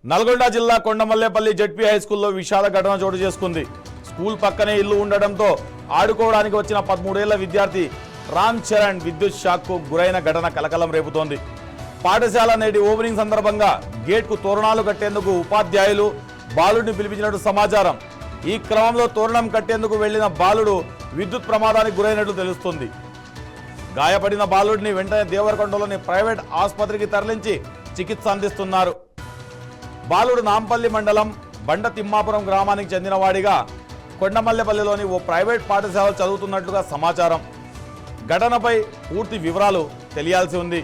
నల్గొండ జిల్లా Kondamallepally ZP high స్కూల్లో విషాద ఘటన చోటు చేసుకుంది. స్కూల్ పక్కనే ఇల్లు ఉండడంతో ఆడుకోవడానికి వచ్చిన 13 ఏళ్ల విద్యార్థి రామ్ చరణ్ విద్యుత్ షాక్కు గురైన ఘటన కలకలం రేపుతోంది. పాఠశాల నేటి ఓపెనింగ్ సందర్భంగా గేట్కు తోరణాలు కట్టేందుకు ఉపాధ్యాయులు బాలుడిని పిలిపించినట్టు సమాచారం. ఈ క్రమంలో తోరణం కట్టేందుకు వెళ్లిన బాలుడు విద్యుత్ ప్రమాదానికి గురైనట్లు తెలుస్తుంది. గాయపడిన బాలుడిని వెంటనే దేవరకొండలోని ప్రైవేట్ ఆసుపత్రికి తరలించి చికిత్స అందిస్తున్నారు. బాలుడు నాంపల్లి మండలం బండ తిమ్మాపురం గ్రామానికి చెందినవాడిగా కొండమల్లేపల్లిలోని ఓ ప్రైవేట్ పాఠశాల చదువుతున్నట్లుగా సమాచారం. ఘటనపై పూర్తి వివరాలు తెలియాల్సి ఉంది.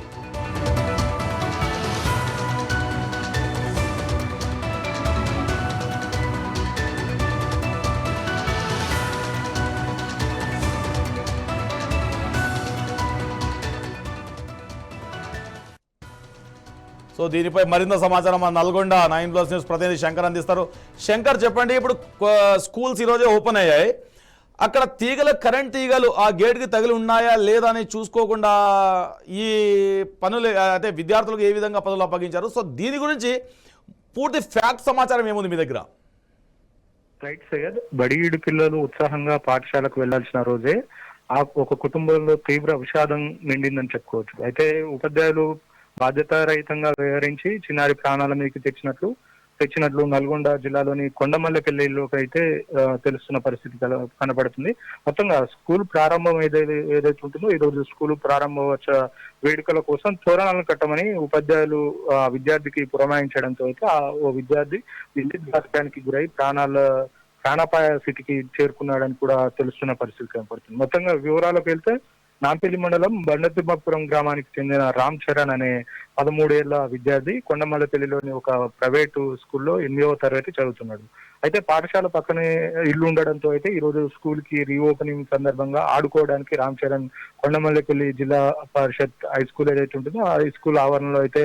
సో దీనిపై మరింత సమాచారం మన నల్గొండ 9+ న్యూస్ ప్రతినిధి శంకర్ అందిస్తారు. శంకర్, చెప్పండి, ఇప్పుడు స్కూల్స్ ఈరోజే ఓపెన్ అయ్యాయి. అక్కడ కరెంట్ తీగలు ఆ గేట్కి తగిలి ఉన్నాయా లేదా అని చూసుకోకుండా ఈ పనులు అంటే విద్యార్థులకు ఏ విధంగా పనులు అప్పగించారు? సో దీని గురించి పూర్తి ఫ్యాక్ట్ సమాచారం ఏముంది మీ దగ్గర? రైట్ సయ్యద్, బడియుడు పిల్లలు ఉత్సాహంగా పాఠశాలకు వెళ్లాల్సిన రోజే ఒక కుటుంబంలో తీవ్ర విషాదం నిండిందని చెప్పుకోవచ్చు. అయితే ఉపాధ్యాయులు బాధ్యతారహితంగా వ్యవహరించి చిన్నారి ప్రాణాల మీదకి తెచ్చినట్లు నల్గొండ జిల్లాలోని కొండమల్లేపల్లిలోకి అయితే తెలుస్తున్న పరిస్థితి కనబడుతుంది. మొత్తంగా స్కూల్ ప్రారంభం ఏదైతే ఉంటుందో ఈ రోజు స్కూల్ ప్రారంభోత్సవ వేడుకల కోసం తోరణాలను కట్టమని ఉపాధ్యాయులు విద్యార్థికి పురమాయించడంతో అయితే ఓ విద్యార్థి విద్యుత్ ఘాతకానికి గురై ప్రాణాపాయ స్థితికి చేరుకున్నాడని కూడా తెలుస్తున్న పరిస్థితి కనపడుతుంది. మొత్తంగా వివరాలకు వెళ్తే నాంపల్లి మండలం బండతిమ్మాపురం గ్రామానికి చెందిన రామ్ చరణ్ అనే 13 ఏళ్ల విద్యార్థి కొండమల్లేపల్లిలోని ఒక ప్రైవేటు స్కూల్లో 8వ తరగతి చదువుతున్నాడు. అయితే పాఠశాల పక్కనే ఇల్లు ఉండడంతో అయితే ఈ రోజు స్కూల్ కి రీఓపెనింగ్ సందర్భంగా ఆడుకోవడానికి రామ్ చరణ్ కొండమల్లేపల్లి జిల్లా పరిషత్ హై స్కూల్ ఏదైతే ఉంటుందో ఆ హై స్కూల్ ఆవరణలో అయితే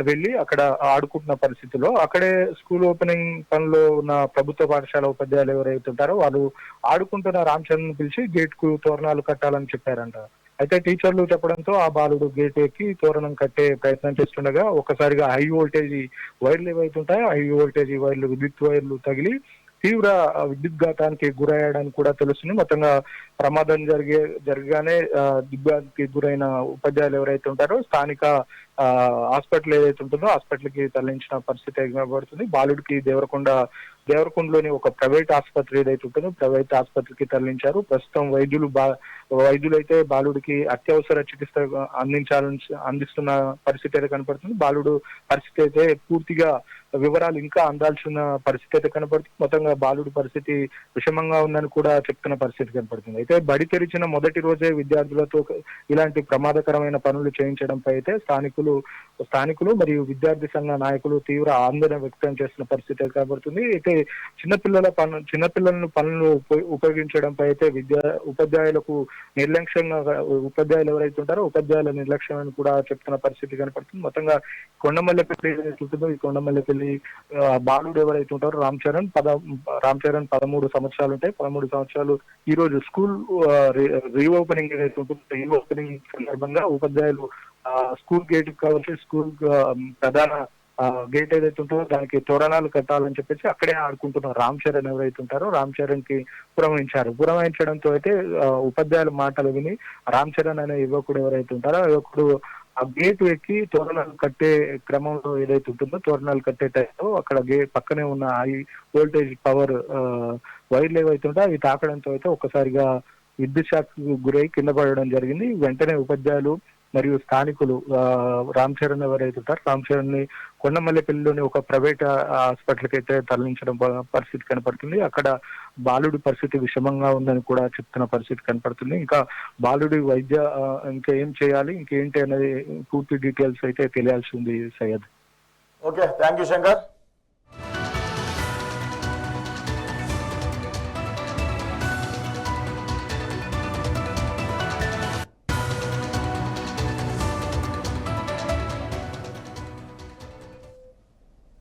వెళ్లి అక్కడ ఆడుకుంటున్న పరిస్థితిలో అక్కడే స్కూల్ ఓపెనింగ్ పనిలో ఉన్న ప్రభుత్వ పాఠశాల ఉపాధ్యాయులు ఎవరైతే ఉంటారో వాళ్ళు ఆడుకుంటున్న రామ్ చరణ్ పిలిచి గేట్ కు తోరణాలు కట్టాలని చెప్పారంట. అయితే టీచర్లు చెప్పడంతో ఆ బాలుడు గేట్ ఎక్కి తోరణం కట్టే ప్రయత్నం చేస్తుండగా ఒక్కసారిగా హై వోల్టేజ్ వైర్లు ఏవైతే ఉంటాయో హై వోల్టేజ్ వైర్లు విద్యుత్ వైర్లు తగిలి తీవ్ర విద్యుత్ ఘాతానికి గురయ్యాడని కూడా తెలుస్తుంది. మొత్తంగా ప్రమాదం జరగగానే దిగ్భ్రాంతికి గురైన ఉపాధ్యాయులు ఎవరైతే ఉంటారో స్థానిక హాస్పిటల్ ఏదైతే ఉంటుందో హాస్పిటల్ కి తరలించిన పరిస్థితి కనబడుతుంది. బాలుడికి దేవరకొండలోని ఒక ప్రైవేట్ ఆసుపత్రి ఏదైతే ఉంటుందో ప్రైవేట్ ఆసుపత్రికి తరలించారు. ప్రస్తుతం వైద్యులు అయితే బాలుడికి అత్యవసర చికిత్స అందిస్తున్న పరిస్థితి అయితే కనపడుతుంది. బాలుడు పరిస్థితి అయితే పూర్తిగా వివరాలు ఇంకా అందాల్సిన పరిస్థితి అయితే కనపడుతుంది. మొత్తంగా బాలుడు పరిస్థితి విషమంగా ఉందని కూడా చెప్తున్న పరిస్థితి కనపడుతుంది. అయితే బడి తెరిచిన మొదటి రోజే విద్యార్థులతో ఇలాంటి ప్రమాదకరమైన పనులు చేయించడంపై అయితే స్థానికులు మరియు విద్యార్థి సంఘ నాయకులు తీవ్ర ఆందోళన వ్యక్తం చేస్తున్న పరిస్థితి కనబడుతుంది. అయితే చిన్నపిల్లలను పనులు ఉపయోగించడంపై అయితే ఉపాధ్యాయులకు నిర్లక్ష్యంగా ఉపాధ్యాయులు ఎవరైతే ఉంటారో ఉపాధ్యాయుల నిర్లక్ష్యం అని కూడా చెప్తున్న పరిస్థితి కనపడుతుంది. మొత్తంగా కొండమల్లేపల్లి ఏదైతే ఉంటుందో ఈ కొండమల్లేపల్లి బాలుడు ఎవరైతే ఉంటారో రామ్ చరణ్ 13 సంవత్సరాలు ఉంటాయి. 13 సంవత్సరాలు ఈ రోజు స్కూల్ రీఓపెనింగ్ ఏదైతే ఉంటుందో ఈ ఓపెనింగ్ సందర్భంగా ఉపాధ్యాయులు స్కూల్ గేట్ కావచ్చు స్కూల్ ప్రధాన గేట్ ఏదైతే ఉంటుందో దానికి తోరణాలు కట్టాలని చెప్పేసి అక్కడే ఆడుకుంటున్న రామ్ చరణ్ ఎవరైతే ఉంటారో రామ్ చరణ్ కి పురమాయించడంతో అయితే ఉపాధ్యాయుల మాటలు విని రామ్ చరణ్ అనే యువకుడు ఎవరైతే ఉంటారో ఆ యువకుడు ఆ గేటు ఎక్కి తోరణాలు కట్టే క్రమంలో ఏదైతే ఉంటుందో తోరణాలు కట్టే టైంలో అక్కడ పక్కనే ఉన్న హై వోల్టేజ్ పవర్ వైర్లు ఏవైతే ఉంటాయో అవి తాకడంతో అయితే ఒక్కసారిగా విద్యుత్ షాక్ గురై కింద పడడం జరిగింది. వెంటనే ఉపాధ్యాయులు మరియు స్థానికులు రామ్ చరణ్ ఎవరైతే ఉంటారో రామ్ చరణ్ ని కొండమల్లేపల్లిలోని ఒక ప్రైవేట్ హాస్పిటల్కి అయితే తరలించడం పరిస్థితి కనపడుతుంది. అక్కడ బాలుడి పరిస్థితి విషమంగా ఉందని కూడా చెప్తున్న పరిస్థితి కనపడుతుంది. ఇంకా బాలుడి ఇంకా ఏం చేయాలి ఇంకేంటి అనేది పూర్తి డీటెయిల్స్ అయితే తెలియాల్సి ఉంది Syed. Okay, thank you Shankar.